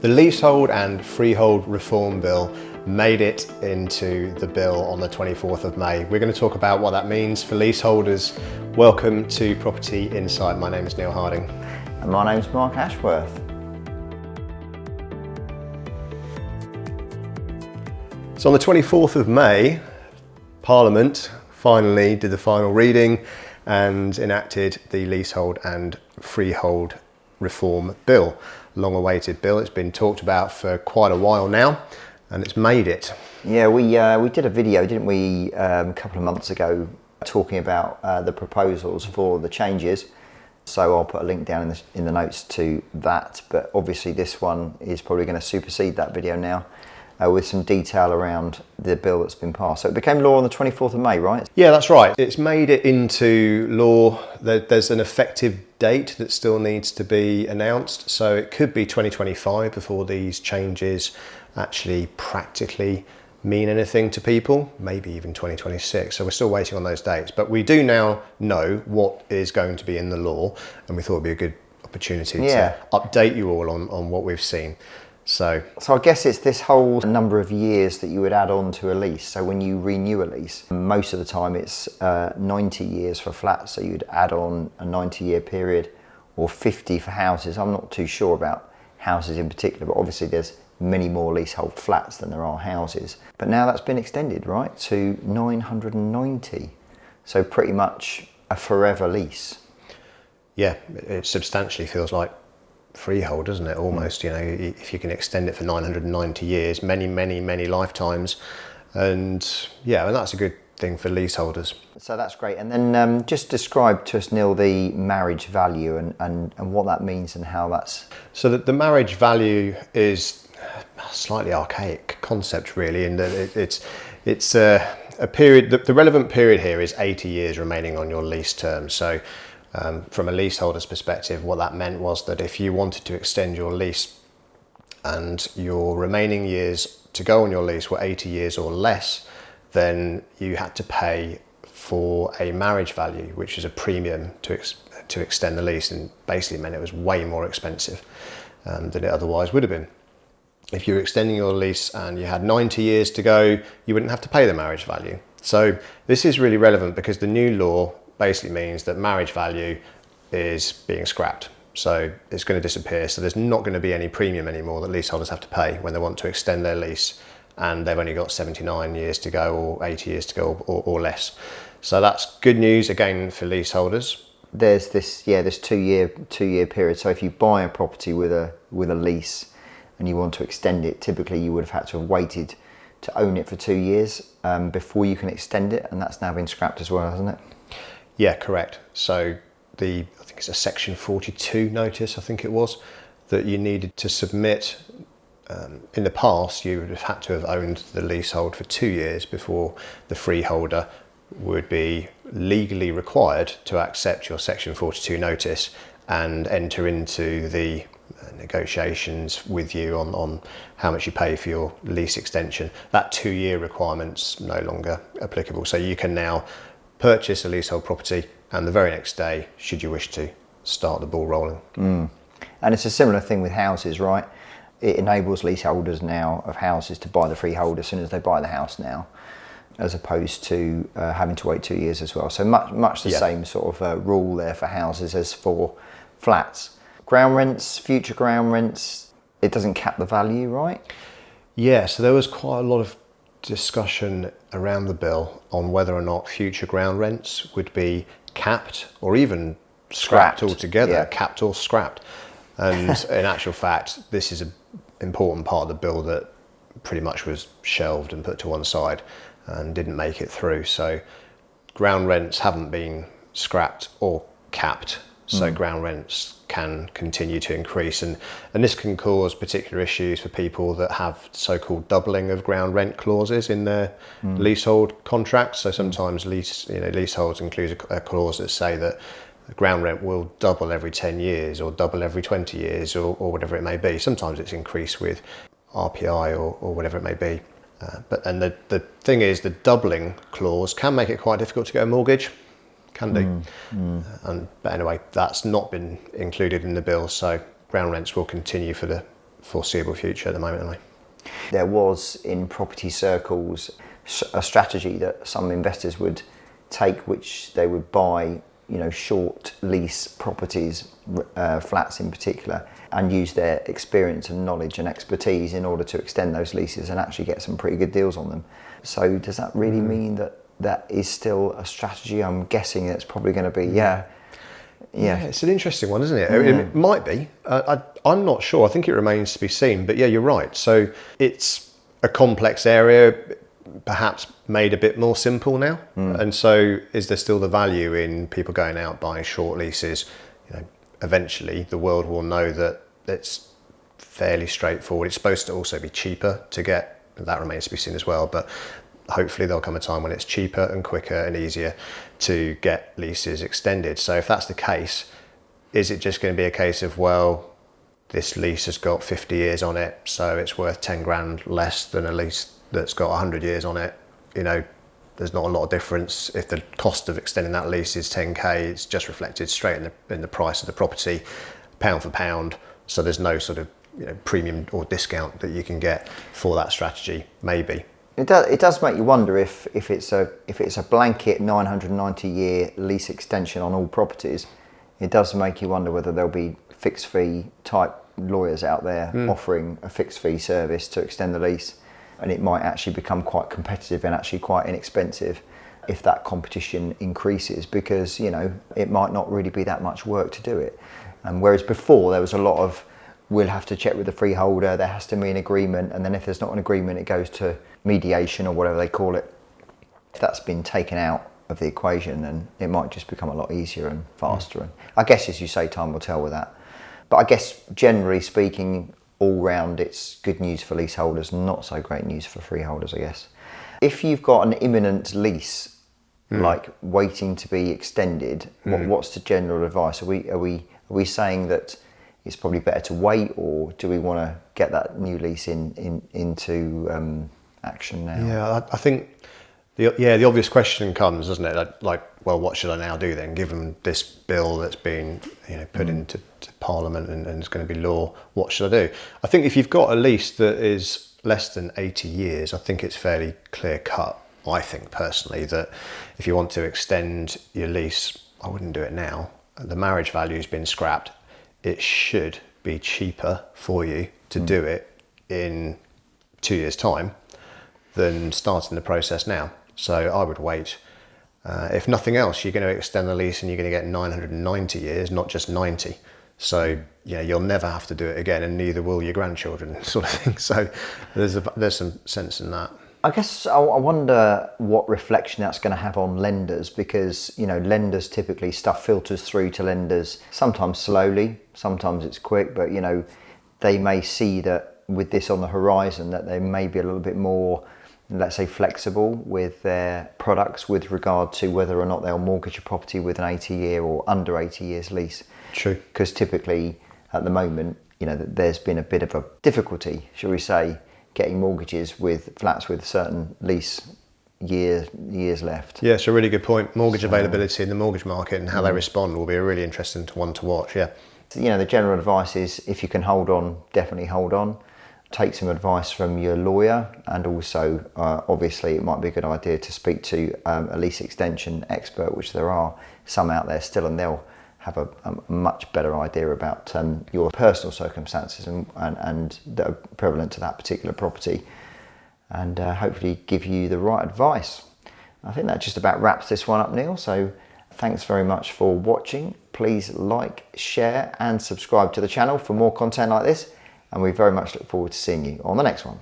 The Leasehold and Freehold Reform Bill made it into the bill on the 24th of May. We're going to talk about what that means for leaseholders. Welcome to Property Insight. My name is Neil Harding. And my name's Mark Ashworth. So on the 24th of May, Parliament finally did the final reading and enacted the Leasehold and Freehold Reform Bill. Long-awaited bill. It's been talked about for quite a while now, and it's made it. Yeah, we did a video, didn't we, a couple of months ago, talking about the proposals for the changes. So I'll put a link down in the notes to that. But obviously, this one is probably going to supersede that video now, with some detail around the bill that's been passed. So it became law on the 24th of May, right? Yeah, that's right. It's made it into law. There's an effective date that still needs to be announced. So it could be 2025 before these changes actually practically mean anything to people, maybe even 2026. So we're still waiting on those dates. But we do now know what is going to be in the law, and we thought it'd be a good opportunity to update you all on what we've seen. So I guess it's this whole number of years that you would add on to a lease. So when you renew a lease, most of the time it's 90 years for flats. So you'd add on a 90-year period, or 50 for houses. I'm not too sure about houses in particular, but obviously there's many more leasehold flats than there are houses. But now that's been extended, right, to 990. So pretty much a forever lease. Yeah, it substantially feels like freehold, doesn't it? Almost, you know, if you can extend it for 990 years, many lifetimes, and yeah, and that's a good thing for leaseholders. So that's great. And then just describe to us, Neil, the marriage value and what that means and how that's... So that the marriage value is a slightly archaic concept, really, in that it's a period. The relevant period here is 80 years remaining on your lease term. So from a leaseholder's perspective, what that meant was that if you wanted to extend your lease and your remaining years to go on your lease were 80 years or less, then you had to pay for a marriage value, which is a premium to extend the lease, and basically meant it was way more expensive than it otherwise would have been. If you were extending your lease and you had 90 years to go, you wouldn't have to pay the marriage value. So this is really relevant because the new law basically means that marriage value is being scrapped. So it's going to disappear. So there's not going to be any premium anymore that leaseholders have to pay when they want to extend their lease and they've only got 79 years to go or 80 years to go or less. So that's good news again for leaseholders. There's this two-year period. So if you buy a property with a lease and you want to extend it, typically you would have had to have waited to own it for 2 years before you can extend it, and that's now been scrapped as well, hasn't it? Yeah, correct. So I think it's a section 42 notice, I think it was, that you needed to submit. In the past, you would have had to have owned the leasehold for 2 years before the freeholder would be legally required to accept your section 42 notice and enter into the negotiations with you on how much you pay for your lease extension. That 2-year requirement's no longer applicable. So you can now purchase a leasehold property and the very next day, should you wish to, start the ball rolling. And it's a similar thing with houses, right? It enables leaseholders now of houses to buy the freehold as soon as they buy the house now, as opposed to having to wait 2 years as well. So much the same sort of rule there for houses as for flats. Ground rents, future ground rents, it doesn't cap the value, right? Yeah, so there was quite a lot of discussion around the bill on whether or not future ground rents would be capped or even scrapped altogether, capped or scrapped. And in actual fact, this is an important part of the bill that pretty much was shelved and put to one side and didn't make it through. So ground rents haven't been scrapped or capped. So ground rents can continue to increase, and this can cause particular issues for people that have so-called doubling of ground rent clauses in their leasehold contracts. So sometimes leaseholds include a clause that say that the ground rent will double every 10 years or double every 20 years or whatever it may be. Sometimes it's increased with RPI or whatever it may be. But the thing is, the doubling clause can make it quite difficult to get a mortgage. Can do. But anyway, that's not been included in the bill, so ground rents will continue for foreseeable future at the moment anyway. There was in property circles a strategy that some investors would take, which they would buy, short lease properties, flats in particular, and use their experience and knowledge and expertise in order to extend those leases and actually get some pretty good deals on them. So does that really mean that is still a strategy? I'm guessing it's probably going to be, yeah. It's an interesting one, isn't it? It might be. I'm not sure. I think it remains to be seen. But yeah, you're right. So it's a complex area, perhaps made a bit more simple now. And so is there still the value in people going out buying short leases? Eventually the world will know that it's fairly straightforward. It's supposed to also be cheaper to get. That remains to be seen as well. But hopefully there'll come a time when it's cheaper and quicker and easier to get leases extended. So if that's the case, is it just going to be a case of, well, this lease has got 50 years on it, so it's worth 10 grand less than a lease that's got 100 years on it? There's not a lot of difference. If the cost of extending that lease is 10k, it's just reflected straight in the price of the property, pound for pound. So there's no sort of premium or discount that you can get for that strategy, maybe. It does make you wonder if it's a blanket 990 year lease extension on all properties. It does make you wonder whether there'll be fixed fee type lawyers out there offering a fixed fee service to extend the lease, and it might actually become quite competitive and actually quite inexpensive if that competition increases, because it might not really be that much work to do it. And whereas before there was a lot of, we'll have to check with the freeholder, there has to be an agreement, and then if there's not an agreement, it goes to mediation or whatever they call it. If that's been taken out of the equation, then it might just become a lot easier and faster. And I guess, as you say, time will tell with that. But I guess generally speaking, all round, it's good news for leaseholders, not so great news for freeholders, I guess. If you've got an imminent lease, like waiting to be extended, what's the general advice? Are we saying that it's probably better to wait, or do we want to get that new lease into action now? Yeah, I think the obvious question comes, doesn't it? Like, well, what should I now do then, given this bill that's been put into Parliament and is going to be law? What should I do? I think if you've got a lease that is less than 80 years, I think it's fairly clear cut. I think personally that if you want to extend your lease, I wouldn't do it now. The marriage value has been scrapped. It should be cheaper for you to do it in 2 years' time than starting the process now. So I would wait. If nothing else, you're going to extend the lease and you're going to get 990 years, not just 90. So you'll never have to do it again, and neither will your grandchildren, sort of thing. So there's some sense in that. I guess I wonder what reflection that's going to have on lenders, because lenders typically, stuff filters through to lenders, sometimes slowly, sometimes it's quick, but they may see that with this on the horizon that they may be a little bit more, let's say, flexible with their products with regard to whether or not they'll mortgage a property with an 80-year or under 80 years lease. True. Because typically at the moment, there's been a bit of a difficulty, shall we say, getting mortgages with flats with certain lease years left. Yeah, it's a really good point. Mortgage availability in the mortgage market and how they respond will be a really interesting one to watch. Yeah. The general advice is, if you can hold on, definitely hold on. Take some advice from your lawyer, and also obviously it might be a good idea to speak to a lease extension expert, which there are some out there still, and they'll have a much better idea about your personal circumstances and that are prevalent to that particular property, and hopefully give you the right advice. I think that just about wraps this one up, Neil. So thanks very much for watching. Please like, share and subscribe to the channel for more content like this, and we very much look forward to seeing you on the next one.